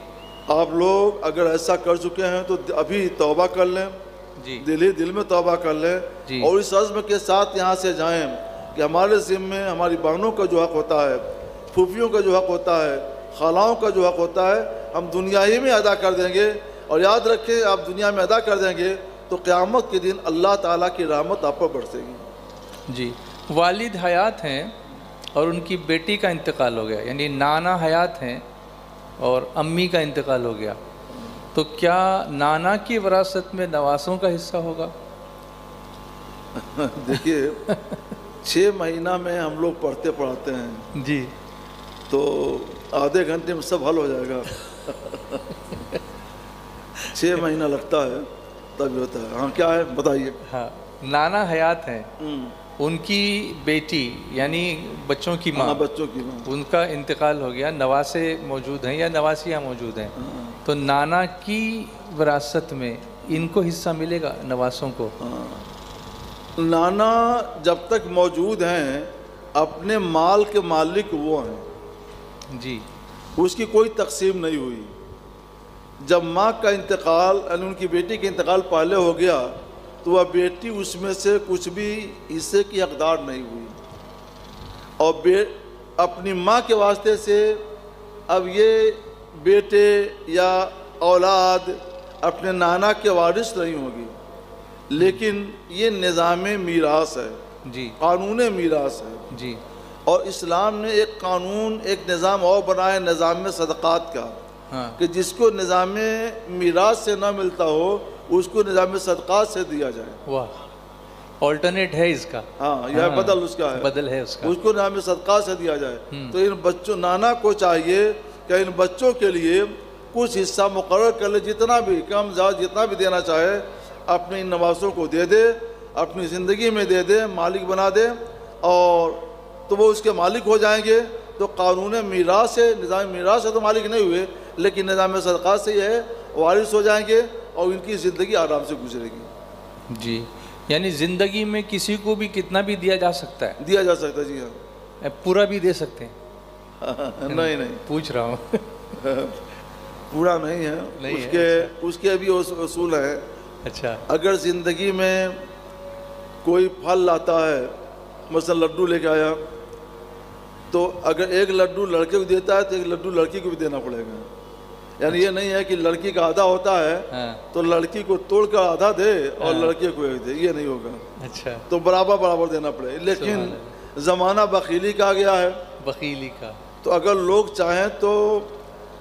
آپ لوگ اگر ایسا کر چکے ہیں تو ابھی توبہ کر لیں,
جی,
دل میں توبہ کر لیں, اور اس عزم کے ساتھ یہاں سے جائیں کہ ہمارے ذمے ہماری بہنوں کا جو حق ہوتا ہے, پھوپھیوں کا جو حق ہوتا ہے, خالاؤں کا جو حق ہوتا ہے, ہم دنیا ہی میں ادا کر دیں گے. اور یاد رکھیں, آپ دنیا میں ادا کر دیں گے تو قیامت کے دن اللہ تعالیٰ کی رحمت آپ پر برسے گی.
جی, والد حیات ہیں اور ان کی بیٹی کا انتقال ہو گیا, یعنی نانا حیات ہیں اور امی کا انتقال ہو گیا, تو کیا نانا کی وراثت میں نواسوں کا حصہ ہوگا؟
دیکھیے 6 مہینہ میں ہم لوگ پڑھتے پڑھاتے ہیں,
جی,
تو آدھے گھنٹے میں سب حل ہو جائے گا. 6 مہینہ لگتا ہے تب ہوتا ہے. ہاں, کیا ہے بتائیے.
ہاں, نانا حیات ہیں ان کی بیٹی یعنی بچوں کی ماں،
بچوں کی ماں،
ان کا انتقال ہو گیا، نواسے موجود ہیں یا نواسیاں موجود ہیں، تو نانا کی وراثت میں ان کو حصہ ملے گا، نواسوں کو؟
نانا جب تک موجود ہیں اپنے مال کے مالک وہ ہیں
جی،
اس کی کوئی تقسیم نہیں ہوئی. جب ماں کا انتقال یعنی ان کی بیٹی کا انتقال پہلے ہو گیا تو وہ بیٹی اس میں سے کچھ بھی حصے کی حقدار نہیں ہوئی، اور اپنی ماں کے واسطے سے اب یہ بیٹے یا اولاد اپنے نانا کے وارث نہیں ہوگی، لیکن یہ نظام میراث ہے،
جی،
قانون میراث ہے.
جی،
اور اسلام نے ایک قانون، ایک نظام اور بنایا، نظام صدقات کا، کہ جس کو نظام میراث سے نہ ملتا ہو اس کو نظام صدقات سے دیا جائے.
واہ، آلٹرنیٹ ہے اس کا.
ہاں، یہ بدل اس کا ہے،
بدل ہے اس کا،
اس کو نظام صدقات سے دیا جائے. تو ان بچوں، نانا کو چاہیے کہ ان بچوں کے لیے کچھ حصہ مقرر کر لے، جتنا بھی کم زیادہ جتنا بھی دینا چاہے اپنے ان نواسوں کو دے دے، اپنی زندگی میں دے دے، مالک بنا دے، اور تو وہ اس کے مالک ہو جائیں گے. تو قانون میراث سے، نظام میراث سے تو مالک نہیں ہوئے، لیکن نظام صدقات سے یہ ہے وارث ہو جائیں گے اور ان کی زندگی آرام سے گزرے گی.
جی، یعنی زندگی میں کسی کو بھی کتنا بھی دیا جا سکتا ہے؟
دیا جا سکتا ہے. جی ہاں،
پورا بھی دے سکتے ہیں؟
نہیں
پوچھ رہا ہوں.
پورا نہیں ہے، اس کے بھی اصول ہیں.
اچھا،
اگر زندگی میں کوئی پھل لاتا ہے، مثلا لڈو لے کے آیا، تو اگر ایک لڈو لڑکے کو دیتا ہے تو ایک لڈو لڑکی کو بھی دینا پڑے گا. یعنی یہ نہیں ہے کہ لڑکی کا آدھا ہوتا ہے تو لڑکی کو توڑ کر آدھا دے اور لڑکے کو ایک دے، یہ نہیں ہوگا.
اچھا،
تو برابر دینا پڑے. لیکن زمانہ بخیلی کا آ گیا ہے،
بخیلی کا.
تو اگر لوگ چاہیں تو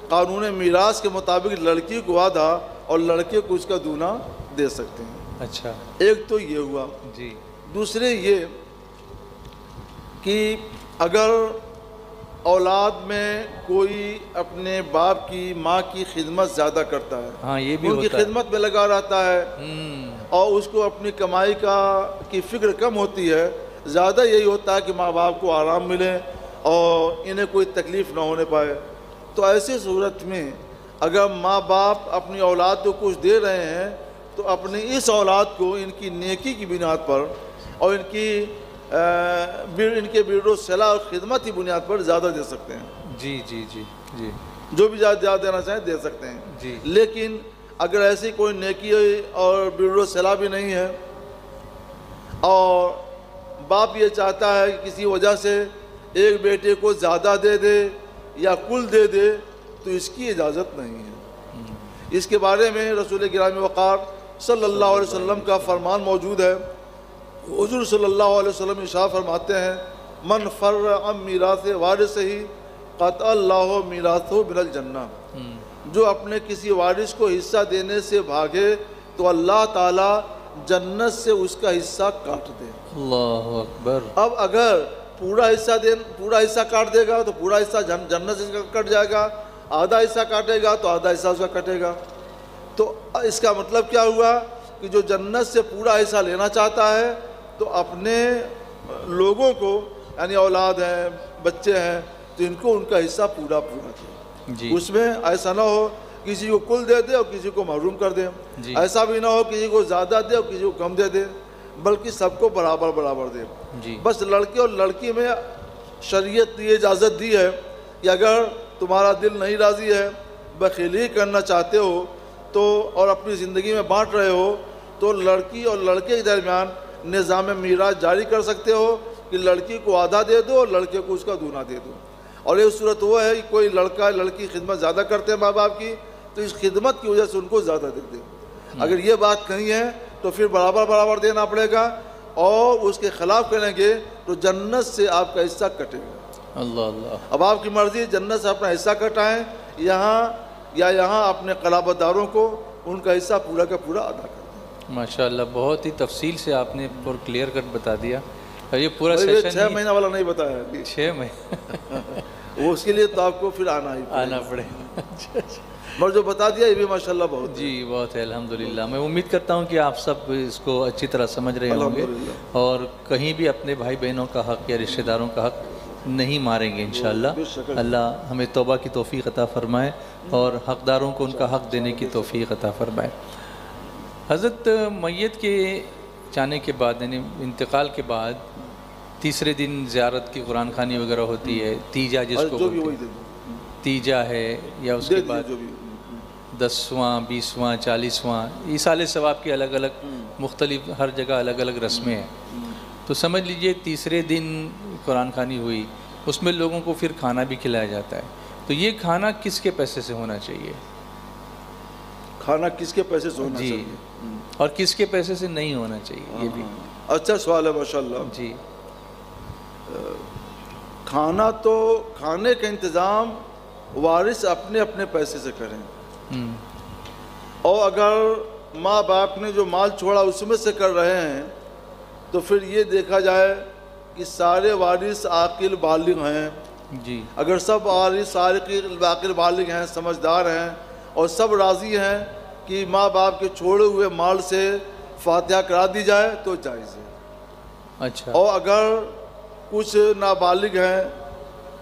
قانون میراث کے مطابق لڑکی کو آدھا اور لڑکے کو اس کا دونا دے سکتے ہیں.
اچھا،
ایک تو یہ ہوا.
جی،
دوسرے یہ کہ اگر اولاد میں کوئی اپنے باپ کی، ماں کی خدمت زیادہ کرتا ہے،
ہاں یہ بھی
ان کی خدمت میں لگا رہتا ہے، اور اس کو اپنی کمائی کی فکر کم ہوتی ہے، زیادہ یہی ہوتا ہے کہ ماں باپ کو آرام ملے اور انہیں کوئی تکلیف نہ ہونے پائے، تو ایسی صورت میں اگر ماں باپ اپنی اولاد کو کچھ دے رہے ہیں تو اپنی اس اولاد کو ان کی نیکی کی بنیاد پر اور ان کے بر و صلاح اور خدمت کی بنیاد پر زیادہ دے سکتے ہیں.
جی جی جی جی،
جو بھی زیادہ دینا چاہیں دے سکتے ہیں.
جی،
لیکن اگر ایسی کوئی نیکی اور بر و صلاح بھی نہیں ہے اور باپ یہ چاہتا ہے کہ کسی وجہ سے ایک بیٹے کو زیادہ دے دے یا کل دے دے، تو اس کی اجازت نہیں ہے. اس کے بارے میں رسول گرامی وقار صلی اللہ علیہ وسلم کا فرمان موجود ہے. حضور صلی اللہ علیہ وسلم ارشاد فرماتے ہیں، من فر عن میراث وارثہ قطع اللہ میراثہ من الجنہ. جو اپنے کسی وارث کو حصہ دینے سے بھاگے تو اللہ تعالی جنت سے اس کا حصہ کاٹ دے.
اللہ اکبر.
اب اگر پورا حصہ کاٹ دے گا تو پورا حصہ جنت سے کٹ جائے گا، آدھا حصہ کاٹے گا تو آدھا حصہ اس کا کٹے گا. تو اس کا مطلب کیا ہوا کہ جو جنت سے پورا حصہ لینا چاہتا ہے تو اپنے لوگوں کو، یعنی اولاد ہیں، بچے ہیں، تو ان کو ان کا حصہ پورا دے.
جی،
اس میں ایسا نہ ہو کسی کو کل دے دے اور کسی کو محروم کر دے.
جی،
ایسا بھی نہ ہو کسی کو زیادہ دے اور کسی کو کم دے دے، بلکہ سب کو برابر دے.
جی،
بس لڑکے اور لڑکی میں شریعت یہ اجازت دی ہے کہ اگر تمہارا دل نہیں راضی ہے، بخیلی کرنا چاہتے ہو تو اور اپنی زندگی میں بانٹ رہے ہو، تو لڑکی اور لڑکے کے درمیان نظام میراث جاری کر سکتے ہو کہ لڑکی کو آدھا دے دو اور لڑکے کو اس کا دونا دے دو. اور یہ صورت وہ ہے کہ کوئی لڑکا لڑکی خدمت زیادہ کرتے ہیں ماں باپ کی، تو اس خدمت کی وجہ سے ان کو زیادہ دے دیں. اگر یہ بات نہیں ہے تو پھر برابر دینا پڑے گا، اور اس کے خلاف کریں گے تو جنت سے آپ کا حصہ کٹے گا.
اللہ اللہ.
اب آپ کی مرضی، جنت سے اپنا حصہ کٹائیں یہاں اپنے قرابت داروں کو ان کا حصہ پورا کا پورا ادا کریں.
ماشاءاللہ، بہت ہی تفصیل سے آپ نے پر کلیئر کٹ بتا دیا. اور یہ پورا
یہ
سیشن
6 مہینہ والا نہیں بتایا،
6 مہینے
وہ اس کے لیے تو آپ کو پھر آنا
آنا پڑے.
مگر جو بتا دیا یہ بھی ماشاءاللہ بہت ہے۔
جی بہت ہے الحمدللہ۔ میں امید کرتا ہوں کہ آپ سب اس کو اچھی طرح سمجھ رہے ہوں گے
الحمدللہ۔
اور کہیں بھی اپنے بھائی بہنوں کا حق یا رشتہ داروں کا حق نہیں ماریں گے انشاءاللہ۔ اللہ ہمیں توبہ کی توفیق عطا فرمائے اور حقداروں کو ان کا حق دینے کی توفیق عطا فرمائے۔ حضرت میت کے جانے کے بعد یعنی انتقال کے بعد تیسرے دن زیارت کی قرآن خوانی وغیرہ ہوتی ہے، تیجا جس کو
جو بھی
بولتے
وہی
ہیں،
دے دو،
تیجا ہے یا اس
دے
کے
دیجیے
بعد
جو بھی۔
10واں 20واں 40واں ایصال ثواب کی الگ الگ مختلف ہر جگہ الگ الگ رسمیں ہیں۔ تو سمجھ لیجئے تیسرے دن قرآن خوانی ہوئی، اس میں لوگوں کو پھر کھانا بھی کھلایا جاتا ہے، تو یہ کھانا کس کے پیسے سے ہونا چاہیے؟
کھانا کس کے پیسے سے ہونا
جی،
چاہیے؟
اور کس کے پیسے سے نہیں ہونا چاہیے یہ بھی؟
اچھا سوال ہے ماشاءاللہ۔
جی
کھانا تو کھانے کا انتظام وارث اپنے اپنے پیسے سے کریں، اور اگر ماں باپ نے جو مال چھوڑا اس میں سے کر رہے ہیں تو پھر یہ دیکھا جائے کہ سارے وارث عاقل بالغ ہیں۔
جی
اگر سب وارث عاقل بالغ ہیں، سمجھدار ہیں اور سب راضی ہیں کہ ماں باپ کے چھوڑے ہوئے مال سے فاتحہ کرا دی جائے تو جائز ہے۔
اچھا،
اور اگر کچھ نابالغ ہیں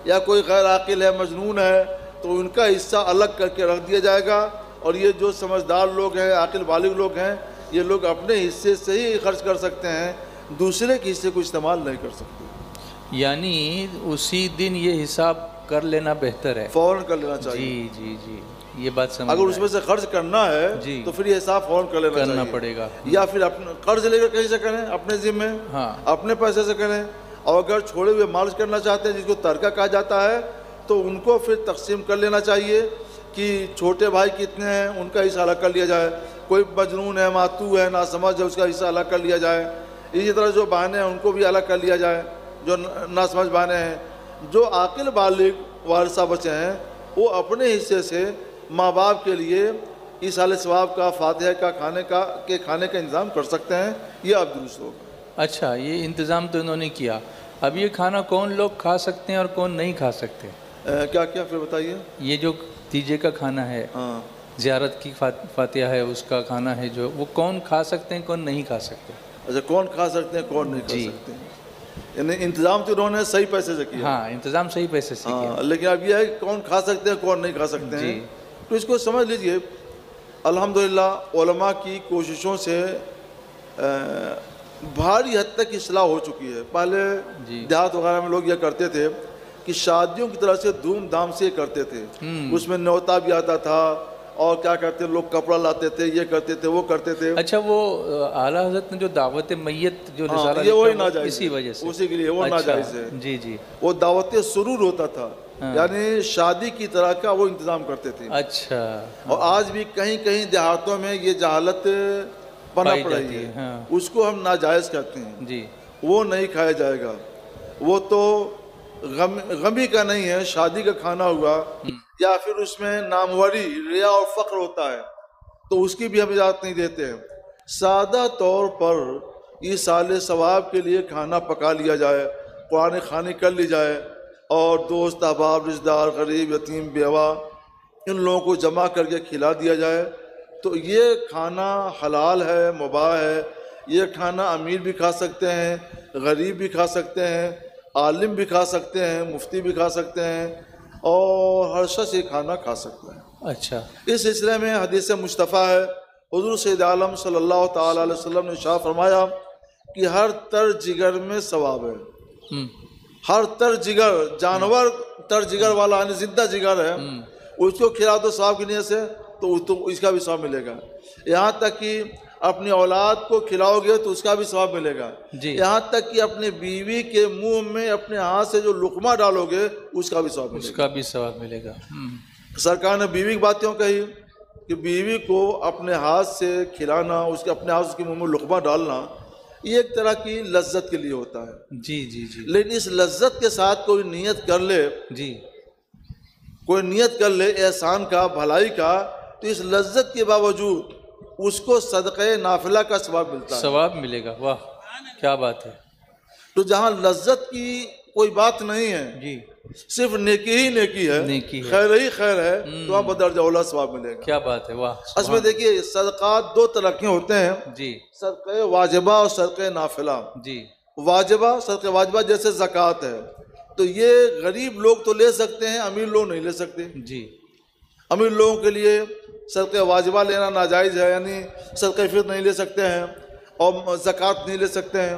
یا کوئی غیر عاقل ہے، مجنون ہے، تو ان کا حصہ الگ کر کے رکھ دیا جائے گا، اور یہ جو سمجھدار لوگ ہیں، عاقل بالغ لوگ ہیں، یہ لوگ اپنے حصے سے ہی خرچ کر سکتے ہیں، دوسرے کے حصے کو استعمال نہیں کر سکتے۔
یعنی اسی دن یہ حساب کر لینا بہتر ہے۔
فوراً کر لینا چاہیے۔
جی جی جی، یہ بات سمجھ
اگر اس میں سے خرچ کرنا ہے
جی
تو پھر یہ حساب فوراً کر لینا چاہیے،
کرنا پڑے گا،
یا پھر اپنے قرض لے کر کہیں سے کریں، اپنے ذمے
ہاں
اپنے پیسے سے کریں۔ اور اگر چھوڑے ہوئے مال کرنا چاہتے ہیں جس کو ترکہ کہا جاتا ہے تو ان کو پھر تقسیم کر لینا چاہیے کہ چھوٹے بھائی کتنے ہیں ان کا حصہ الگ کر لیا جائے، کوئی مجنون ہے، ماتو ہے، ناسمجھ ہے، اس کا حصہ الگ کر لیا جائے، اسی طرح جو بہنیں ہیں ان کو بھی الگ کر لیا جائے، جو ناسمجھ بہنیں ہیں۔ جو عاقل بالغ وارثہ بچے ہیں وہ اپنے حصے سے ماں باپ کے لیے ایصال ثواب کا، فاتحہ کا، کھانے کا انتظام کر سکتے ہیں، یہ اب درست ہوگا۔
اچھا، یہ انتظام تو انہوں نے کیا، اب یہ کھانا کون لوگ کھا سکتے ہیں اور کون نہیں کھا سکتے؟
کیا پھر بتائیے؟
یہ جو تیجے کا کھانا ہے،
ہاں،
زیارت کی فاتحہ ہے، اس کا کھانا ہے جو، وہ کون کھا سکتے ہیں کون نہیں کھا سکتے؟
اچھا، کون کھا سکتے ہیں کون نہیں کھا
جی
سکتے ہیں، یعنی انتظام تو انہوں نے صحیح پیسے سے کیا،
ہاں انتظام صحیح پیسے سے کیا،
ہاں، لیکن اب یہ ہے کہ کون کھا سکتے ہیں کون نہیں کھا سکتے ہیں۔
جی
تو اس کو سمجھ لیجئے، الحمدللہ علماء کی کوششوں سے بھاری حد تک اصلاح ہو چکی ہے۔ پہلے
جی
دیہات وغیرہ میں لوگ یہ کرتے تھے کہ شادیوں کی طرح سے دھوم دھام سے کرتے تھے، اس میں نیوتا بھی آتا تھا، اور کیا کرتے لوگ کپڑا لاتے تھے، یہ کرتے تھے، وہ کرتے تھے۔
اچھا، وہ اعلیٰ حضرت نے جو دعوت میت جو رسالہ
یہ وہی
لکھا،
ناجائز
اسی
ہے،
وجہ سے
اسی کے لیے وہ
اچھا،
ناجائز ہے۔
جی جی،
وہ دعوت سرور ہوتا تھا، یعنی شادی کی طرح کا وہ انتظام کرتے تھے۔
اچھا،
اور آج بھی کہیں کہیں دیہاتوں میں یہ جہالت
پائی
پنپ
جاتی
رہی ہے،
ہاں
اس کو ہم ناجائز کہتے ہیں،
جی
وہ نہیں کھایا جائے گا۔ وہ تو غمی کا نہیں ہے، شادی کا کھانا ہوا یا پھر اس میں ناموری، ریا اور فخر ہوتا ہے تو اس کی بھی ہم اجازت نہیں دیتے ہیں۔ سادہ طور پر ایصال ثواب کے لیے کھانا پکا لیا جائے، قرآن خوانی کر لی جائے، اور دوست احباب، رشتہ دار، غریب، یتیم، بیوہ، ان لوگوں کو جمع کر کے کھلا دیا جائے تو یہ کھانا حلال ہے، مباح ہے۔ یہ کھانا امیر بھی کھا سکتے ہیں، غریب بھی کھا سکتے ہیں، عالم بھی کھا سکتے ہیں، مفتی بھی کھا سکتے ہیں، اور ہر شخص یہ کھانا کھا سکتا ہے۔
اچھا،
اس سلسلے میں حدیث مصطفیٰ ہے، حضور سید عالم صلی اللہ تعالیٰ علیہ وسلم نے ارشاد فرمایا کہ ہر تر جگر میں ثواب ہے۔ ہر تر جگر، جانور تر جگر والا یعنی زندہ جگر ہے، اس کو کھلا دو ثواب کی نیت سے تو اس کا بھی ثواب ملے گا۔ یہاں تک کہ اپنی اولاد کو کھلاؤ گے تو اس کا بھی ثواب ملے گا،
جی
یہاں تک کہ اپنی بیوی کے منہ میں اپنے ہاتھ سے جو لقمہ ڈالو گے اس کا بھی ثواب ملے
اس
گا۔
کا بھی ثواب ملے گا۔
سرکار نے بیوی کی بات کیوں کہی کہ بیوی کو اپنے ہاتھ سے کھلانا، اس کے اپنے ہاتھ کے منہ میں لقمہ ڈالنا، یہ ایک طرح کی لذت کے لیے ہوتا ہے،
جی جی جی
لیکن اس لذت کے ساتھ کوئی نیت کر لے،
جی،
کوئی نیت کر لے احسان کا، بھلائی کا، تو اس لذت کے باوجود اس کو صدقہ نافلہ کا ثواب ملتا ہے۔
ثواب ملے گا، واہ کیا بات ہے۔
تو جہاں لذت کی کوئی بات نہیں ہے،
جی
صرف نیکی ہی نیکی ہے،
نیکی ہے،
خیر ہی خیر ہے، تو وہاں بدرجہ اولا ثواب ملے گا۔
کیا بات ہے، واہ!
اس میں دیکھیے صدقات دو طرح کے ہوتے ہیں،
جی
صدقہ واجبہ اور صدقہ نافلہ۔
جی
واجبہ، صدقہ واجبہ جیسے زکوٰۃ ہے، تو یہ غریب لوگ تو لے سکتے ہیں، امیر لوگ نہیں لے سکتے۔
جی
امیر لوگوں کے لیے صدقہ واجبہ لینا ناجائز ہے، یعنی صدقہ فطر نہیں لے سکتے ہیں اور زکوٰۃ نہیں لے سکتے ہیں۔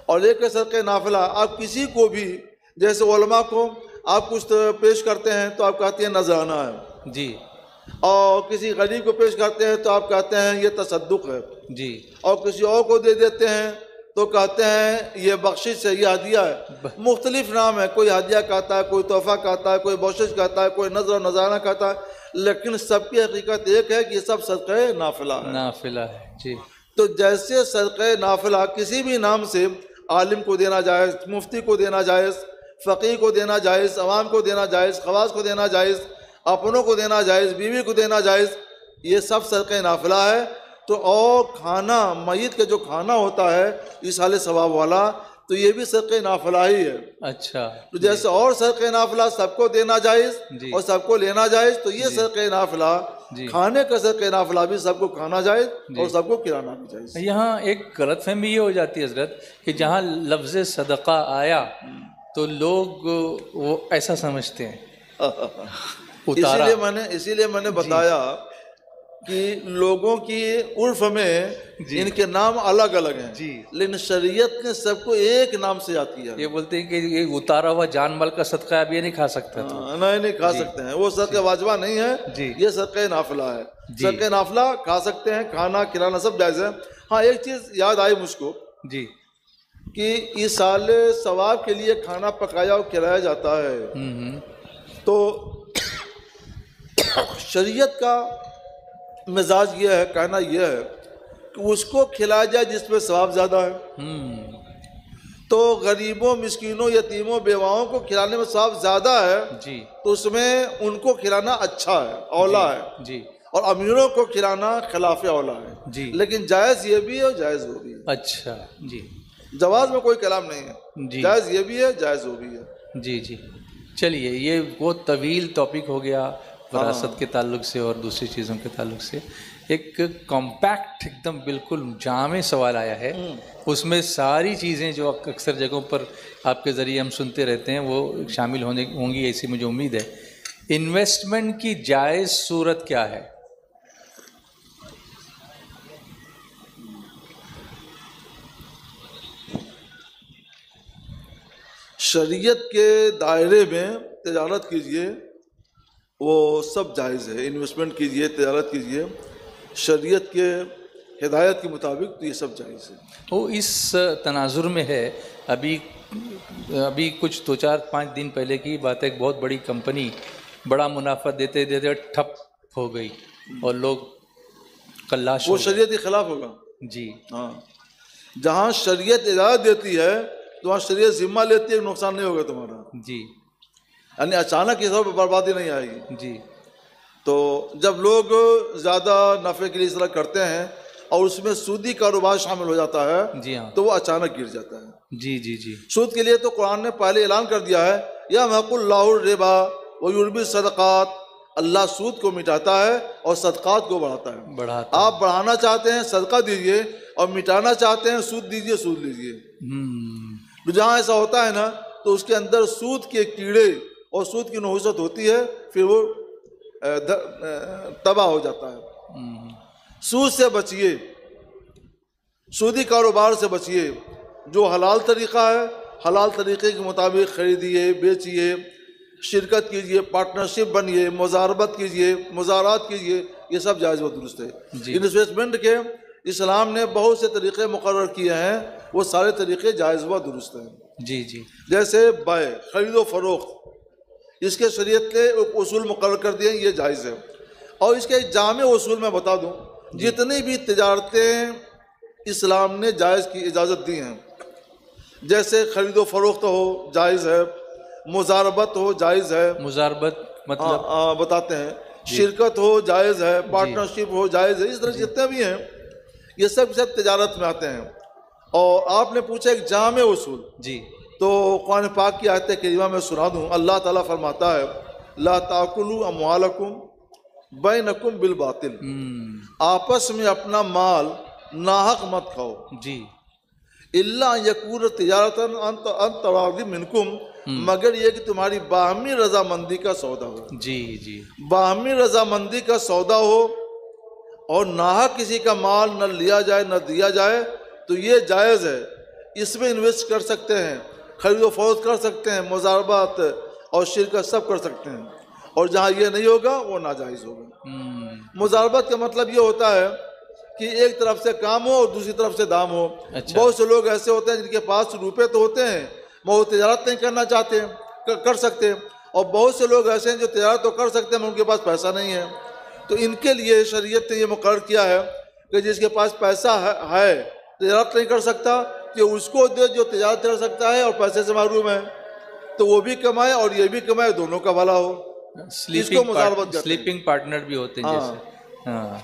اور ایک ہے صدقہ نافلہ، آپ کسی کو بھی، جیسے علماء کو آپ کچھ پیش کرتے ہیں تو آپ کہتے ہیں نذرانہ ہے،
جی
اور کسی غریب کو پیش کرتے ہیں تو آپ کہتے ہیں یہ تصدق ہے،
جی
اور کسی اور کو دے دیتے ہیں تو کہتے ہیں یہ بخشش ہے، یہ ہدیہ ہے۔ مختلف نام ہے، کوئی ہدیہ کہتا ہے، کوئی تحفہ کہتا ہے، کوئی بخشش کہتا ہے، کوئی نذر و نذرانہ کہتا ہے، لیکن سب کی حقیقت ایک ہے کہ یہ سب صدقہ نافلہ ہے۔
نافلہ ہے، جی
تو جیسے صدقہ نافلہ کسی بھی نام سے عالم کو دینا جائز، مفتی کو دینا جائز، فقیر کو دینا جائز، عوام کو دینا جائز، خواص کو دینا جائز، اپنوں کو دینا جائز، بیوی کو دینا جائز، یہ سب صدقہ نافلہ ہے۔ تو اور کھانا، میت کا جو کھانا ہوتا ہے ایصال ثواب والا، تو یہ بھی صدقہ نافلہ ہی ہے۔
اچھا،
تو جیسے اور صدقہ نافلہ سب کو دینا جائز
جی
اور سب کو لینا جائز، تو یہ صدقہ نافلہ،
جی
کھانے کا صدقہ نافلہ بھی سب کو کھانا جائز
جی۔
اور سب کو کھلانا بھی جائز۔
یہاں ایک غلط فہمی یہ ہو جاتی ہے حضرت کہ جہاں لفظ صدقہ آیا تو لوگ وہ ایسا سمجھتے ہیں اتارا۔
اسی لیے میں نے بتایا کہ لوگوں کی عرف میں ان کے نام الگ الگ ہیں،
جی
لیکن شریعت نے سب کو ایک نام سے یاد کیا۔
یہ بولتے ہیں کہ یہ اتارا ہوا جان مال کا صدقہ اب یہ نہیں کھا سکتا تو
نہیں کھا سکتے ہیں، وہ صدقہ واجبہ نہیں ہے،
جی
یہ صدقہ نافلہ ہے۔
جی
صدقہ نافلہ کھا سکتے ہیں، کھانا کھلانا سب جائز ہے۔ ہاں ایک چیز یاد آئی مجھ کو
جی
کہ ایصال ثواب کے لیے کھانا پکایا اور کھلایا جاتا ہے، تو شریعت کا مزاج یہ ہے، کہنا یہ ہے کہ اس کو کھلایا جائے جس میں ثواب زیادہ ہے۔ تو غریبوں، مسکینوں، یتیموں، بیواؤں کو کھلانے میں ثواب زیادہ ہے،
جی
تو اس میں ان کو کھلانا اچھا ہے، اولا ہے،
جی
اور امیروں کو کھلانا خلاف اولا ہے۔
جی
لیکن جائز یہ بھی ہے اور جائز وہ بھی ہے،
اچھا جی
جواز میں کوئی کلام نہیں ہے،
جی
جائز یہ بھی ہے، جائز وہ بھی ہے۔
جی جی چلیے، یہ وہ طویل ٹاپک ہو گیا وراثت کے تعلق سے اور دوسری چیزوں کے تعلق سے۔ ایک کمپیکٹ ایک دم بالکل جامع سوال آیا ہے، اس میں ساری چیزیں جو اکثر جگہوں پر آپ کے ذریعے ہم سنتے رہتے ہیں وہ شامل ہوں گی، ایسی مجھے امید ہے۔ انویسٹمنٹ کی جائز صورت کیا ہے؟
شریعت کے دائرے میں تجارت کیجئے، وہ سب جائز ہے۔ انویسٹمنٹ کیجئے، تجارت کیجئے، شریعت کے ہدایت کے مطابق، تو یہ سب جائز ہے۔
وہ اس تناظر میں ہے، ابھی کچھ 2-4-5 دن پہلے کی بات ہے، ایک بہت بڑی کمپنی بڑا منافع دیتے دیتے ٹھپ ہو گئی اور لوگ کلاش ہو
وہ
گئے۔
شریعت کے خلاف ہوگا۔
جی
ہاں، جہاں شریعت اجازت دیتی ہے تو وہاں شریعت ذمہ لیتی ہے، نقصان نہیں ہوگا تمہارا،
جی
یعنی اچانک اس طرح بربادی نہیں آئے گی۔
جی
تو جب لوگ زیادہ نفع کے لیے اس طرح کرتے ہیں اور اس میں سودی کاروبار شامل ہو جاتا ہے،
جی ہاں
تو وہ اچانک گر جاتا ہے۔
جی جی جی
سود کے لیے تو قرآن نے پہلے اعلان کر دیا ہے، یمحق اللہ الربا ویربی الصدقات، اللہ سود کو مٹاتا ہے اور صدقات کو بڑھاتا ہے۔
بڑھاتا
آپ بڑھانا چاہتے ہیں صدقہ دیجئے، اور مٹانا چاہتے ہیں سود دیجئے، سود لیجئے۔ تو جہاں ایسا ہوتا ہے نا، تو اس کے اندر سود کے کیڑے اور سود کی نحوست ہوتی ہے، پھر وہ تباہ ہو جاتا ہے۔ سود سے بچیے، سودی کاروبار سے بچیے، جو حلال طریقہ ہے حلال طریقے کے مطابق خریدیے، بیچیے، شرکت کیجیے، پارٹنرشپ بنیے، مزاربت کیجیے، مزارات کیجیے، یہ سب جائز و درست ہے۔ انویسٹمنٹ کے اسلام نے بہت سے طریقے مقرر کیے ہیں، وہ سارے طریقے جائز و درست ہیں۔
جی جی
جیسے بیع، خرید و فروخت، اس کے شریعت نے اصول مقرر کر دیے ہیں، یہ جائز ہے۔ اور اس کے ایک جامع اصول میں بتا دوں، جتنی بھی تجارتیں اسلام نے جائز کی اجازت دی ہیں، جیسے خرید و فروخت ہو جائز ہے، مزاربت ہو جائز ہے،
مزاربت مطلب
بتاتے ہیں، شرکت ہو جائز ہے، پارٹنرشپ ہو جائز ہے، اس طرح جتنے بھی ہیں یہ سب تجارت میں آتے ہیں۔ اور آپ نے پوچھا ایک جامع اصول،
جی
تو قرآن پاک کی آیت کریمہ میں سنا دوں. اللہ تعالیٰ فرماتا ہے لا تاکلوا اموالکم بینکم بالباطل، آپس میں اپنا مال ناحق مت کھاؤ.
جی.
الا ان یکون تجارتا ان تراضی منکم، مگر یہ کہ تمہاری باہمی رضامندی کا سودا ہو.
جی جی.
باہمی رضامندی کا سودا ہو اور ناحق کسی کا مال نہ لیا جائے نہ دیا جائے تو یہ جائز ہے. اس میں انویسٹ کر سکتے ہیں، خرید و فروخت کر سکتے ہیں، مضاربات اور شرکت سب کر سکتے ہیں. اور جہاں یہ نہیں ہوگا وہ ناجائز ہوگا. مضاربت کا مطلب یہ ہوتا ہے کہ ایک طرف سے کام ہو اور دوسری طرف سے دام ہو. بہت سے لوگ ایسے ہوتے ہیں جن کے پاس روپے تو ہوتے ہیں وہ تجارت نہیں کرنا چاہتے کر سکتے، اور بہت سے لوگ ایسے ہیں جو تجارت تو کر سکتے ہیں مگر ان کے پاس پیسہ نہیں ہے. تو ان کے لیے شریعت نے یہ مقرر کیا ہے کہ جس کے پاس پیسہ ہے تجارت نہیں کر سکتا کہ اس کو دے جو تجارت کر سکتا ہے اور پیسے سے محروم ہے، تو وہ بھی کمائے اور یہ بھی کمائے، دونوں کا بھلا ہو. اس کو مضاربت کہتے ہیں.
سلیپنگ پارٹنر بھی ہوتے ہیں جیسے. ہاں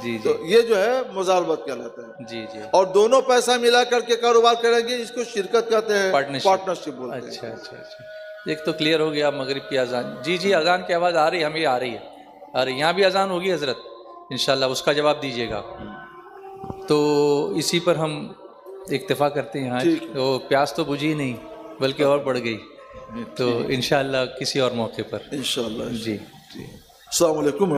جی.
تو یہ جو ہے مضاربت کہلاتا ہے.
جی جی.
اور دونوں پیسہ ملا کر کے کاروبار کریں گے، اس کو شرکت کہتے ہیں، پارٹنرشپ بولتے ہیں.
اچھا اچھا اچھا. ایک تو کلیئر ہو گیا مغرب کی اذان. جی جی اذان کی آواز آ رہی ہے، ہمیں آ رہی ہے. ارے یہاں بھی اذان ہوگی حضرت انشاءاللہ، اس کا جواب دیجیے گا. تو اسی پر ہم اکتفا کرتے ہیں. تو پیاس تو بجھی نہیں بلکہ اور بڑھ گئی. تو انشاءاللہ کسی اور موقع پر
انشاءاللہ.
جی.
السلام علیکم.